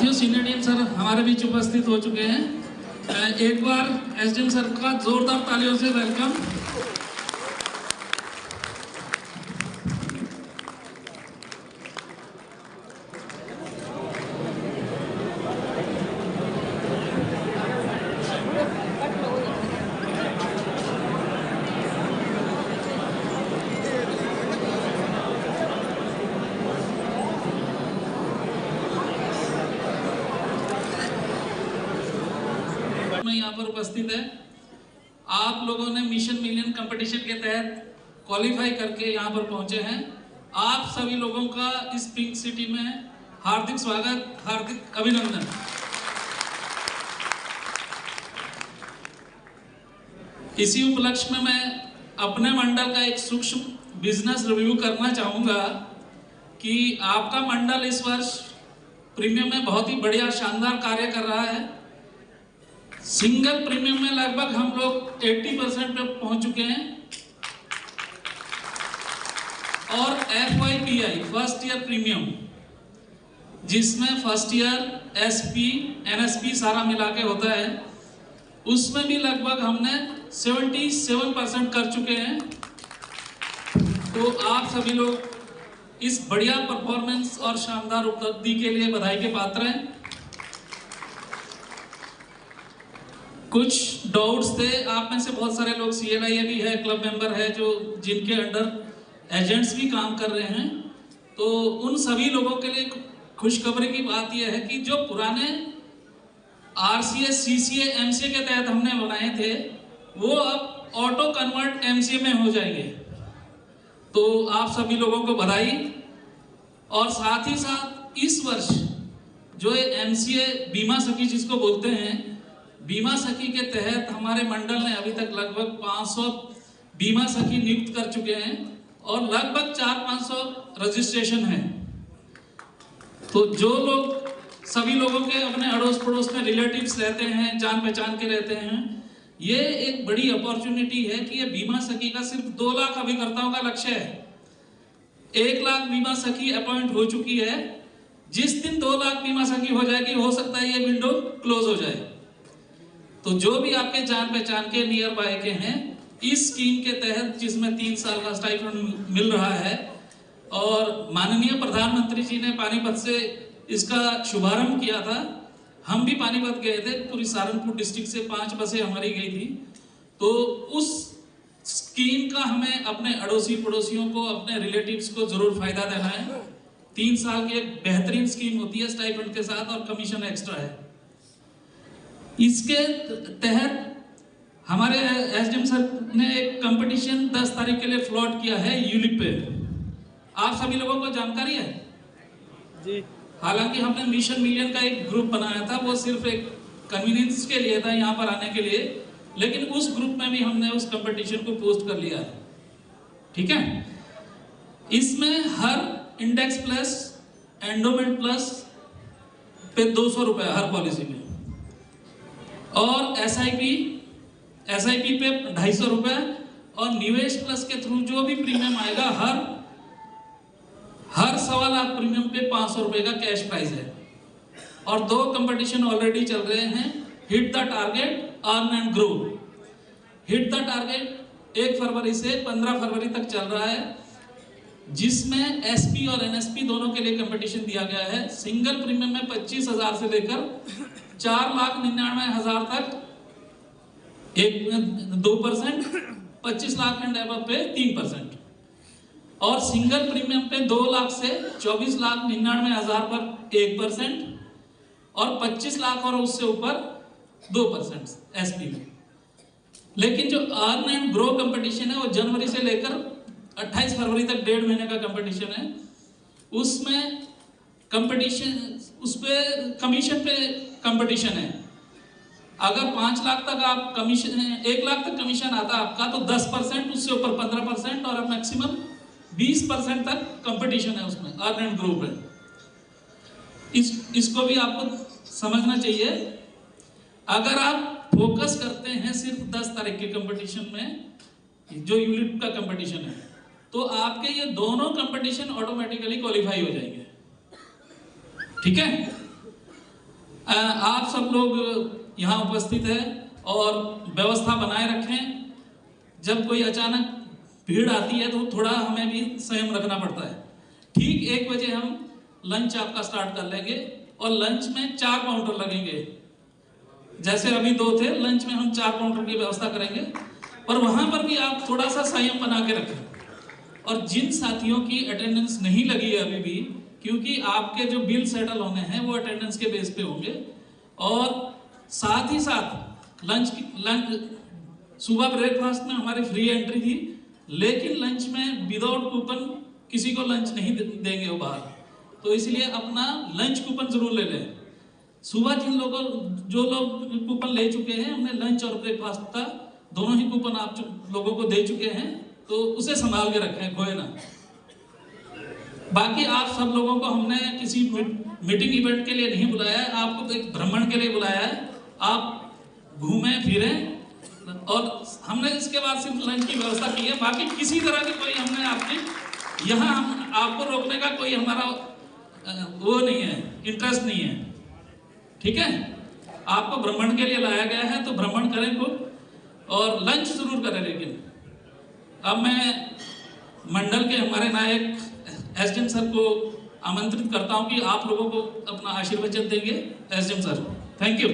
साथियों, senior sir हमारे बीच उपस्थित हो चुके हैं। एक बार एसडीएम सर का जोरदार तालियों से वेलकम। यहाँ पर उपस्थित है। आप लोगों ने मिशन मिलियन कंपटीशन के तहत क्वालिफाई करके यहाँ पर पहुंचे हैं। आप सभी लोगों का इस पिंक सिटी में हार्दिक स्वागत, हार्दिक अभिनंदन। इसी उपलक्ष्य में मैं अपने मंडल का एक सूक्ष्म बिजनेस रिव्यू करना चाहूँगा कि आपका मंडल इस वर्ष प्रीमियम में बहुत ही बढ़िया शानदार कार्य कर रहा है। सिंगल प्रीमियम में लगभग हम लोग 80% पे पहुंच चुके हैं और FYPI फर्स्ट ईयर प्रीमियम, जिसमें फर्स्ट ईयर SP NSP सारा मिला के होता है, उसमें भी लगभग हमने 77% कर चुके हैं। तो आप सभी लोग इस बढ़िया परफॉर्मेंस और शानदार उपलब्धि के लिए बधाई के पात्र हैं। कुछ डाउट्स थे, आप में से बहुत सारे लोग CLIA भी है, क्लब मेंबर है, जो जिनके अंडर एजेंट्स भी काम कर रहे हैं। तो उन सभी लोगों के लिए खुशखबरी की बात यह है कि जो पुराने RCA CCA MCA के तहत हमने बनाए थे, वो अब ऑटो कन्वर्ट MCA में हो जाएंगे। तो आप सभी लोगों को बधाई। और साथ ही साथ इस वर्ष जो MCA बीमा सखी जिसको बोलते हैं, बीमा सखी के तहत हमारे मंडल ने अभी तक लगभग 500 बीमा सखी नियुक्त कर चुके हैं और लगभग 400-500 रजिस्ट्रेशन है। तो जो लोग, सभी लोगों के अपने अड़ोस पड़ोस में रिलेटिव्स रहते हैं, जान पहचान के रहते हैं, ये एक बड़ी अपॉर्चुनिटी है कि ये बीमा सखी का सिर्फ 2 लाख अभिकर्ताओं का लक्ष्य है। 1 लाख बीमा सखी अपॉइंट हो चुकी है। जिस दिन 2 लाख बीमा सखी हो जाएगी, हो सकता है ये विंडो क्लोज हो जाए। तो जो भी आपके जान पहचान के नियर बाय के हैं, इस स्कीम के तहत जिसमें 3 साल का स्टाइपेंड मिल रहा है और माननीय प्रधानमंत्री जी ने पानीपत से इसका शुभारंभ किया था। हम भी पानीपत गए थे, पूरी सहारनपुर डिस्ट्रिक्ट से 5 बसें हमारी गई थी। तो उस स्कीम का हमें अपने अड़ोसी पड़ोसियों को, अपने रिलेटिव्स को जरूर फायदा देना है। 3 साल की एक बेहतरीन स्कीम होती है स्टाइपेंड के साथ और कमीशन एक्स्ट्रा है। इसके तहत हमारे एसडीएम सर ने एक कंपटीशन 10 तारीख के लिए फ्लॉट किया है यूलिप पे। आप सभी लोगों को जानकारी है जी। हालांकि हमने मिशन मिलियन का एक ग्रुप बनाया था, वो सिर्फ एक कन्वीनियंस के लिए था यहाँ पर आने के लिए, लेकिन उस ग्रुप में भी हमने उस कंपटीशन को पोस्ट कर लिया है। ठीक है, इसमें हर इंडेक्स प्लस, एंडोमेंट प्लस पे 200 रुपए हर पॉलिसी में, और SIP पे 250 रुपए, और निवेश प्लस के थ्रू जो भी प्रीमियम आएगा हर 1.25 लाख प्रीमियम पे 500 रुपए का कैश प्राइज है। और 2 कंपटीशन ऑलरेडी चल रहे हैं, hit the target, earn and grow. Hit the target 1 फरवरी से 15 फरवरी तक चल रहा है, जिसमें SP और NSP दोनों के लिए कंपटीशन दिया गया है। सिंगल प्रीमियम में 25,000 से लेकर 4,99,000 तक 2%, 25 लाख एंड अबव पे 3%, और सिंगल प्रीमियम पे 2 लाख से 24,99,000 पर 1%, और 25 लाख और उससे ऊपर 2% SP में। लेकिन जो अर्न एंड ग्रो कंपटीशन है, वो जनवरी से लेकर 28 फरवरी तक 1.5 महीने का कंपटीशन है। उसमें कंपटीशन, उसपे कमीशन पे कंपटीशन है। अगर 5 लाख तक आप कमीशन, 1 लाख तक कमीशन आता आपका, तो 10%, उससे ऊपर 15%, और अब मैक्सिमम 20% तक कंपटीशन है उसमें अर्न एंड ग्रो पे। इसको भी आपको समझना चाहिए। अगर आप फोकस करते हैं सिर्फ 10 तारीख के कंपटीशन में, जो यूलिप का कंपटीशन है, तो आपके ये दोनों कंपटीशन ऑटोमेटिकली क्वालिफाई हो जाएंगे। ठीक है, आप सब लोग यहाँ उपस्थित हैं और व्यवस्था बनाए रखें। जब कोई अचानक भीड़ आती है तो थोड़ा हमें भी संयम रखना पड़ता है। ठीक 1 बजे हम लंच आपका स्टार्ट कर लेंगे और लंच में 4 काउंटर लगेंगे। जैसे अभी 2 थे, लंच में हम 4 काउंटर की व्यवस्था करेंगे, पर वहां पर भी आप थोड़ा सा संयम बना के रखें। और जिन साथियों की अटेंडेंस नहीं लगी है अभी भी, क्योंकि आपके जो बिल सेटल होने हैं वो अटेंडेंस के बेस पे होंगे, और साथ ही साथ लंच सुबह ब्रेकफास्ट में हमारी फ्री एंट्री थी, लेकिन लंच में विदाउट कूपन किसी को लंच नहीं देंगे वो बाहर, तो इसलिए अपना लंच कूपन जरूर ले लें। सुबह जो लोग कूपन ले चुके हैं, हमने लंच और ब्रेकफास्ट का दोनों ही कूपन आप लोगों को दे चुके हैं, तो उसे संभाल के रखें, खोए ना। बाकी आप सब लोगों को हमने किसी मीटिंग इवेंट के लिए नहीं बुलाया है, आपको एक भ्रमण के लिए बुलाया है। आप घूमें फिरें, और हमने इसके बाद सिर्फ लंच की व्यवस्था की है। बाकी किसी तरह की कोई हमने आपकी यहाँ हम आपको रोकने का कोई हमारा वो नहीं है, इंटरेस्ट नहीं है, ठीक है। आपको भ्रमण के लिए लाया गया है तो भ्रमण करें खूब, और लंच जरूर करें। लेकिन अब मैं मंडल के हमारे नायक एसडीएम सर को आमंत्रित करता हूं कि आप लोगों को अपना आशीर्वचन देंगे। SDM sir, thank you.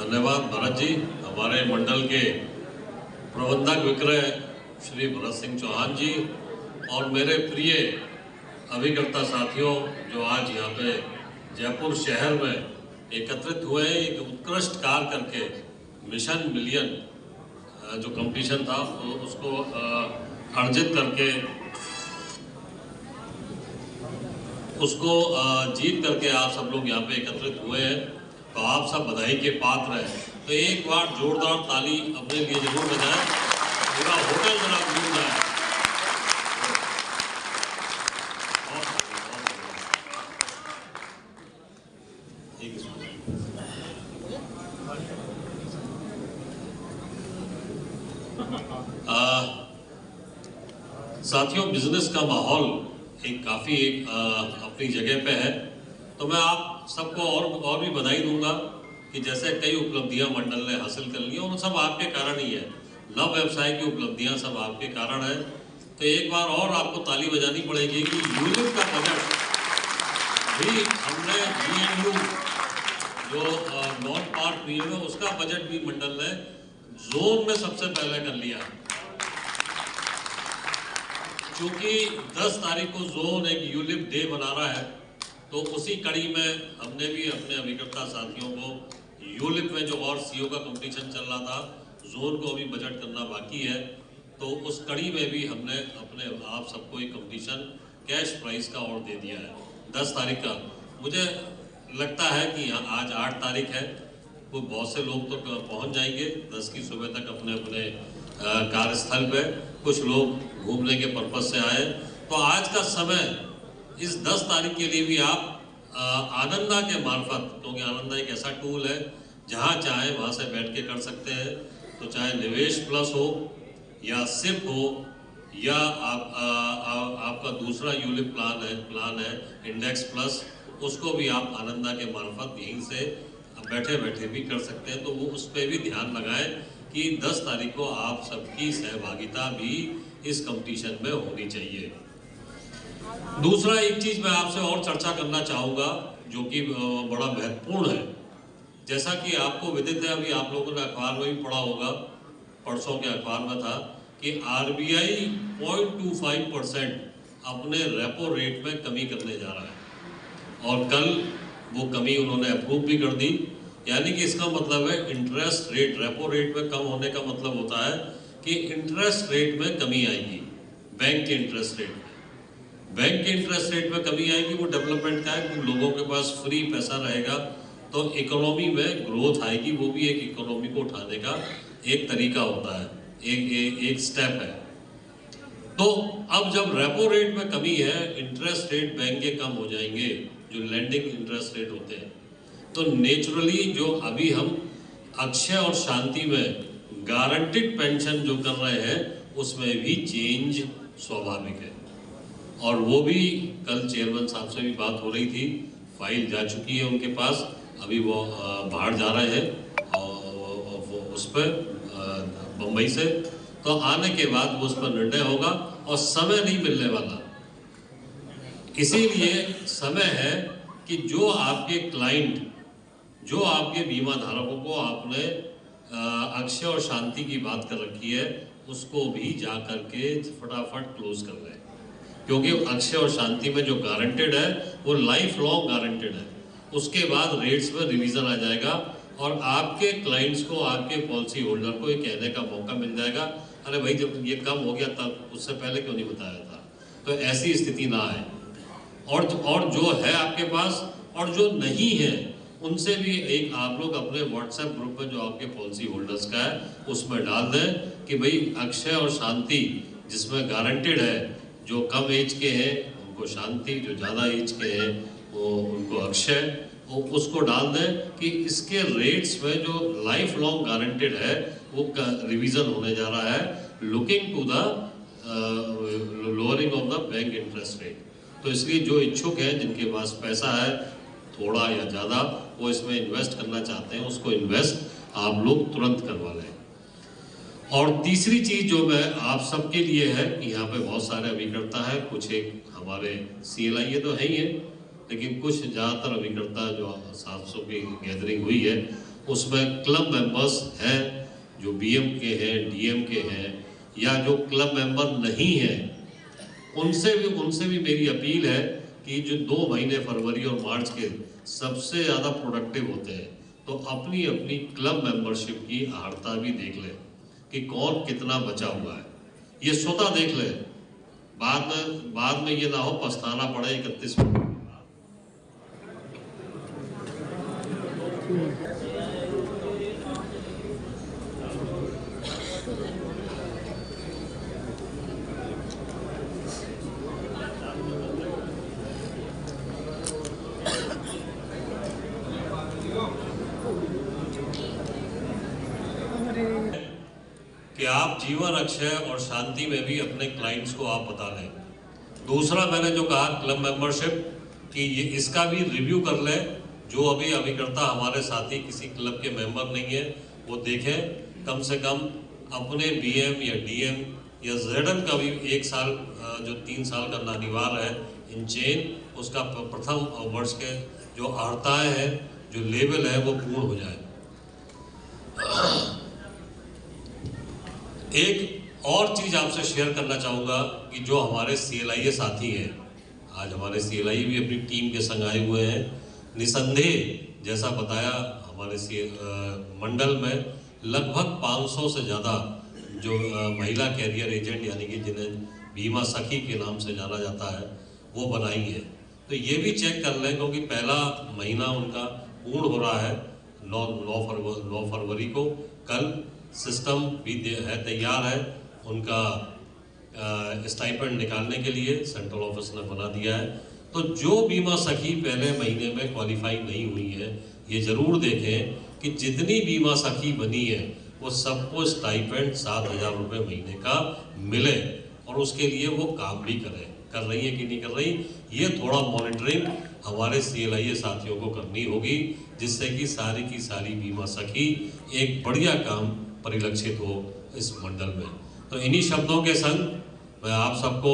धन्यवाद भरत जी। हमारे मंडल के प्रबंधक विक्रय श्री भरत सिंह चौहान जी और मेरे प्रिय अभिकर्ता साथियों जो आज यहाँ पे जयपुर शहर में एकत्रित हुए, एक उत्कृष्ट कार्य करके मिशन मिलियन जो कंपटीशन था उसको अर्जित करके उसको जीत करके आप सब लोग यहाँ पे एकत्रित हुए हैं, तो आप सब बधाई के पात्र हैं। तो एक बार जोरदार ताली अपने लिए जरूर बजाएं, पूरा होटल जरा घूम जाए। साथियों, बिजनेस का माहौल काफ़ी अपनी जगह पे है, तो मैं आप सबको और भी बधाई दूंगा कि जैसे कई उपलब्धियां मंडल ने हासिल कर ली और सब आपके कारण ही है। नव व्यवसाय की उपलब्धियां सब आपके कारण है। तो एक बार और आपको ताली बजानी पड़ेगी कि यूनिट का बजट भी हमने GNU जो नॉन पार्क पीरियड है उसका बजट भी मंडल ने जोन में सबसे पहले कर लिया। क्योंकि 10 तारीख को जोन एक यूलिप डे बना रहा है, तो उसी कड़ी में हमने भी अपने अभिकर्ता साथियों को यूलिप में जो और सीओ का कंपटीशन चल रहा था, जोन को अभी बजट करना बाकी है, तो उस कड़ी में भी हमने अपने आप सबको एक कंपटीशन कैश प्राइस का और दे दिया है 10 तारीख का। मुझे लगता है कि आज 8 तारीख है, वो बहुत से लोग तो पहुंच जाएंगे 10 की सुबह तक अपने अपने कार्यस्थल पे। कुछ लोग घूमने के पर्पज से आए, तो आज का समय इस 10 तारीख के लिए भी आप आनंदा के मार्फत, क्योंकि आनंदा एक ऐसा टूल है जहाँ चाहे वहाँ से बैठ के कर सकते हैं, तो चाहे निवेश प्लस हो या सिप हो या आपका दूसरा यूलिप प्लान है इंडेक्स प्लस, उसको भी आप आनंदा के मार्फत यहीं से बैठे बैठे भी कर सकते हैं। तो वो उस पर भी ध्यान लगाएं कि 10 तारीख को आप सबकी सहभागिता भी इस कंपटीशन में होनी चाहिए। दूसरा एक चीज़ मैं आपसे और चर्चा करना चाहूँगा जो कि बड़ा महत्वपूर्ण है। जैसा कि आपको विदित है, अभी आप लोगों ने अखबार में भी पढ़ा होगा, परसों के अखबार में था कि RBI 0.25% अपने रेपो रेट में कमी करने जा रहा है, और कल वो कमी उन्होंने अप्रूव भी कर दी। यानी कि इसका मतलब है इंटरेस्ट रेट, रेपो रेट में कम होने का मतलब होता है कि इंटरेस्ट रेट में कमी आएगी। बैंक के इंटरेस्ट रेट में कमी आएगी, वो डेवलपमेंट का है कि लोगों के पास फ्री पैसा रहेगा तो इकोनॉमी में ग्रोथ आएगी। वो भी एक इकोनॉमी को उठाने का एक तरीका होता है, एक स्टेप है। तो अब जब रेपो रेट में कमी है, इंटरेस्ट रेट बैंक के कम हो जाएंगे, जो लैंडिंग इंटरेस्ट रेट होते हैं, तो नेचुरली जो अभी हम अक्षय और शांति में गारंटेड पेंशन जो कर रहे हैं उसमें भी चेंज स्वाभाविक है। और वो भी कल चेयरमैन साहब से भी बात हो रही थी, फाइल जा चुकी है उनके पास, अभी वो बाहर जा रहे हैं और उस पर बम्बई से, तो आने के बाद वो उस पर निर्णय होगा और समय नहीं मिलने वाला। इसीलिए समय है कि जो आपके क्लाइंट, जो आपके बीमा धारकों को आपने अक्षय और शांति की बात कर रखी है, उसको भी जा करके फटाफट क्लोज कर लें, क्योंकि अक्षय और शांति में जो गारंटेड है वो लाइफ लॉन्ग गारंटेड है। उसके बाद रेट्स में रिवीजन आ जाएगा और आपके क्लाइंट्स को, आपके पॉलिसी होल्डर को ये कहने का मौका मिल जाएगा, अरे भाई जब ये कम हो गया तब उससे पहले क्यों नहीं बताया था। तो ऐसी स्थिति ना आए। और जो है आपके पास और जो नहीं है उनसे भी एक आप लोग अपने व्हाट्सएप ग्रुप में जो आपके पॉलिसी होल्डर्स का है उसमें डाल दें कि भाई अक्षय और शांति जिसमें गारंटेड है, जो कम एज के हैं उनको शांति, जो ज़्यादा एज के हैं वो उनको अक्षय, वो उसको डाल दें कि इसके रेट्स में जो लाइफ लॉन्ग गारंटेड है वो रिवीजन होने जा रहा है, looking to the lowering of the bank interest rate. तो इसलिए जो इच्छुक हैं, जिनके पास पैसा है थोड़ा या ज़्यादा, वो इसमें इन्वेस्ट करना चाहते हैं, उसको इन्वेस्ट आप लोग तुरंत करवा लें। और तीसरी चीज़ जो मैं आप सबके लिए है कि यहाँ पे बहुत सारे अभिकर्ता है, कुछ एक हमारे CLIA तो है ही है, लेकिन कुछ ज़्यादातर अभिकर्ता जो 700 की गैदरिंग हुई है उसमें क्लब मेंबर्स हैं जो BM के हैं, DM के हैं, या जो क्लब मेंबर नहीं हैं उनसे भी मेरी अपील है कि जो 2 महीने फरवरी और मार्च के सबसे ज़्यादा प्रोडक्टिव होते हैं, तो अपनी अपनी क्लब मेंबरशिप की अहर्ता भी देख लें कि कौन कितना बचा हुआ है। ये स्वतः देख ले, बाद में ये ना हो पछताना पड़े 31 में। कि आप जीवन अक्षय और शांति में भी अपने क्लाइंट्स को आप बता लें। दूसरा मैंने जो कहा क्लब मेंबरशिप, कि ये इसका भी रिव्यू कर लें। जो अभी अभिकर्ता हमारे साथी किसी क्लब के मेंबर नहीं है वो देखें, कम से कम अपने BM या DM या ZM का भी 1 साल जो 3 साल का अनिवार्य है इन चेन, उसका प्रथम वर्ष के जो अर्हताएँ हैं, जो लेवल है वो पूर्ण हो जाए। एक और चीज़ आपसे शेयर करना चाहूँगा कि जो हमारे CLIA साथी हैं, आज हमारे CLIA भी अपनी टीम के संग आए हुए हैं। निसंदेह जैसा बताया, हमारे मंडल में लगभग 500 से ज़्यादा जो महिला कैरियर एजेंट यानी कि जिन्हें बीमा सखी के नाम से जाना जाता है वो बनाई है। तो ये भी चेक कर लें, क्योंकि पहला महीना उनका पूर्ण हो रहा है 9 फरवरी को। कल सिस्टम भी है, तैयार है उनका स्टाइपेंड निकालने के लिए सेंट्रल ऑफिस ने बना दिया है। तो जो बीमा सखी पहले महीने में क्वालिफाई नहीं हुई है, ये ज़रूर देखें कि जितनी बीमा सखी बनी है वो सबको स्टाइपेंड 7,000 रुपये महीने का मिले, और उसके लिए वो काम भी कर रही है कि नहीं कर रही, ये थोड़ा मॉनिटरिंग हमारे CLIA साथियों को करनी होगी, जिससे कि सारी की सारी बीमा सखी एक बढ़िया काम परिलक्षित हो इस मंडल में। तो इन्हीं शब्दों के संग मैं आप सबको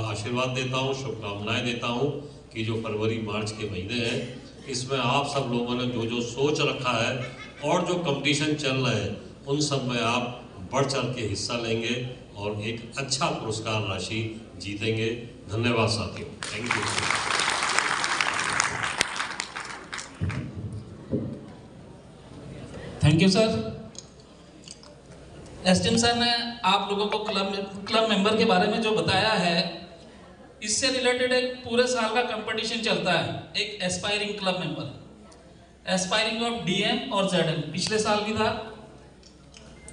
आशीर्वाद देता हूँ, शुभकामनाएं देता हूँ कि जो फरवरी मार्च के महीने हैं इसमें आप सब लोगों ने जो सोच रखा है और जो कंपटीशन चल रहे हैं उन सब में आप बढ़ चढ़ के हिस्सा लेंगे और एक अच्छा पुरस्कार राशि जीतेंगे। धन्यवाद साथियों, thank you. Thank you sir. SDM sir ने आप लोगों को क्लब मेंबर के बारे में जो बताया है, इससे रिलेटेड एक पूरे साल का कंपटीशन चलता है, एक aspiring club member, aspiring of DM और ZM, पिछले साल भी था।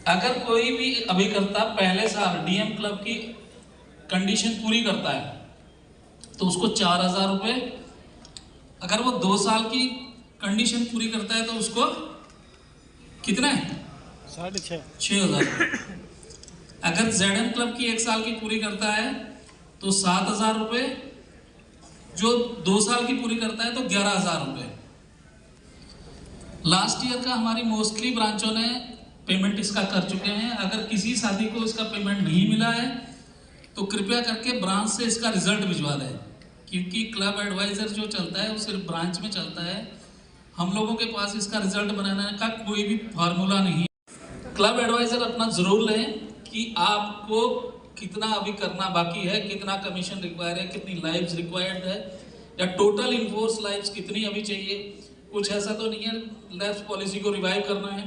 अगर कोई भी अभिकर्ता पहले साल DM क्लब की कंडीशन पूरी करता है तो उसको 4,000 रुपये, अगर वो 2 साल की कंडीशन पूरी करता है तो उसको कितना है 6,000। अगर ZM क्लब की 1 साल की पूरी करता है तो 7,000 रुपये, जो 2 साल की पूरी करता है तो 11,000 रुपये। लास्ट ईयर का हमारी मोस्टली ब्रांचों ने पेमेंट इसका कर चुके हैं। अगर किसी साथी को इसका पेमेंट नहीं मिला है तो कृपया करके ब्रांच से इसका रिजल्ट भिजवा दें, क्योंकि क्लब एडवाइजर जो चलता है वो सिर्फ ब्रांच में चलता है। हम लोगों के पास इसका रिजल्ट बनाने का कोई भी फार्मूला नहीं है। क्लब एडवाइजर अपना जरूर लें कि आपको कितना अभी करना बाकी है, कितना कमीशन रिक्वायर है, कितनी लाइव्स रिक्वायर्ड है, या टोटल इनफोर्स लाइव्स कितनी अभी चाहिए। कुछ ऐसा तो नहीं है लैब्स पॉलिसी को रिवाइव करना है।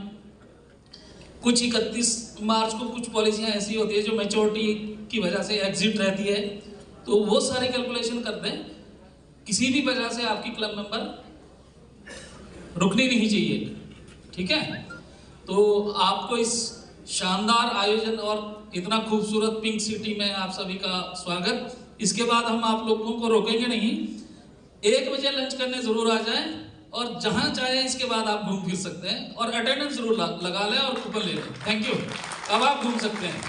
कुछ 31 मार्च को कुछ पॉलिसियां ऐसी होती है जो मैच्योरिटी की वजह से एग्जिट रहती है, तो वो सारे कैलकुलेशन कर दें। किसी भी वजह से आपकी क्लब मेंबर रुकनी नहीं चाहिए, ठीक है। तो आपको इस शानदार आयोजन और इतना खूबसूरत पिंक सिटी में आप सभी का स्वागत। इसके बाद हम आप लोगों को रोकेंगे नहीं, 1 बजे लंच करने जरूर आ जाएं और जहां चाहे इसके बाद आप घूम फिर सकते हैं, और अटेंडेंस जरूर लगा लें और कूपन ले लें। Thank you. अब आप घूम सकते हैं।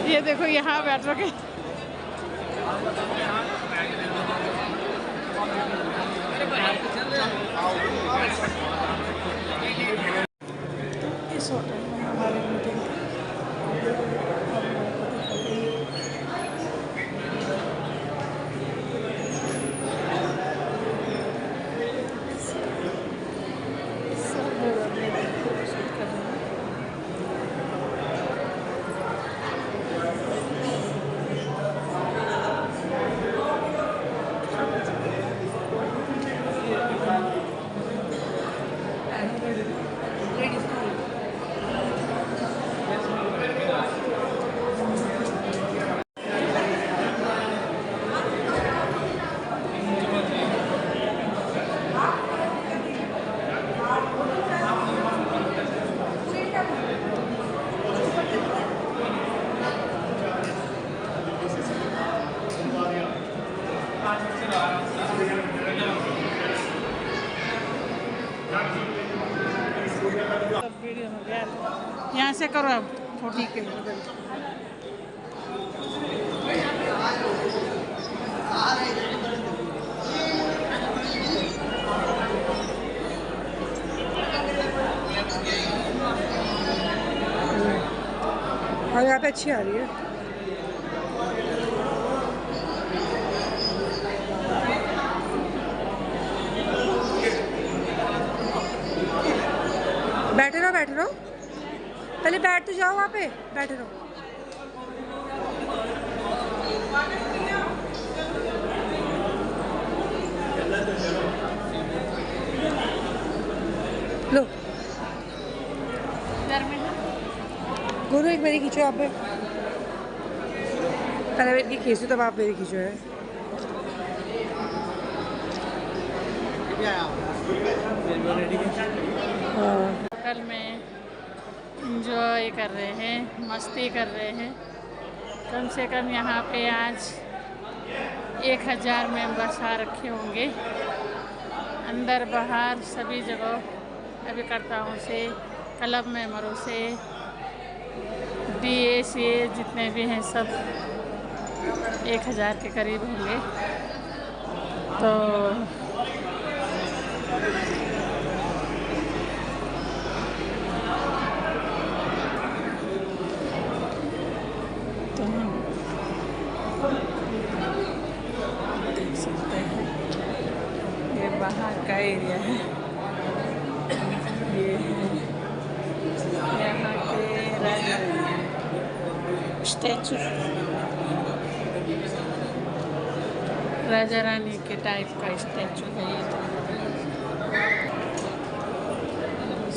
ये देखो यहाँ बैठ रखे। इस होटल में हमारे मीटिंग यहाँ से करो अब छोटी के और यहाँ पे अच्छी आ रही है। बैठे रहो पहले, बैठ तो जाओ, वहाँ पे बैठे रहो। लो गुरु एक मेरी खींचो आप पे, पहले मेरी खींचो तब आप मेरी खींचो है। होटल में इंजॉय कर रहे हैं, मस्ती कर रहे हैं। कम से कम यहाँ पे आज 1000 मेंबर्स आ रखे होंगे, अंदर बाहर सभी जगह अभिकर्ताओं से, क्लब मेंबरों से, DA CA जितने भी हैं सब 1000 के करीब होंगे। तो देख सकते हैं ये बाहर का एरिया है। ये है यहाँ के राजा स्टैचू, राजा रानी के टाइप का स्टैचू है ये।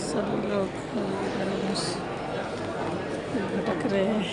सभी लोग इधर उधर भटक रहे हैं।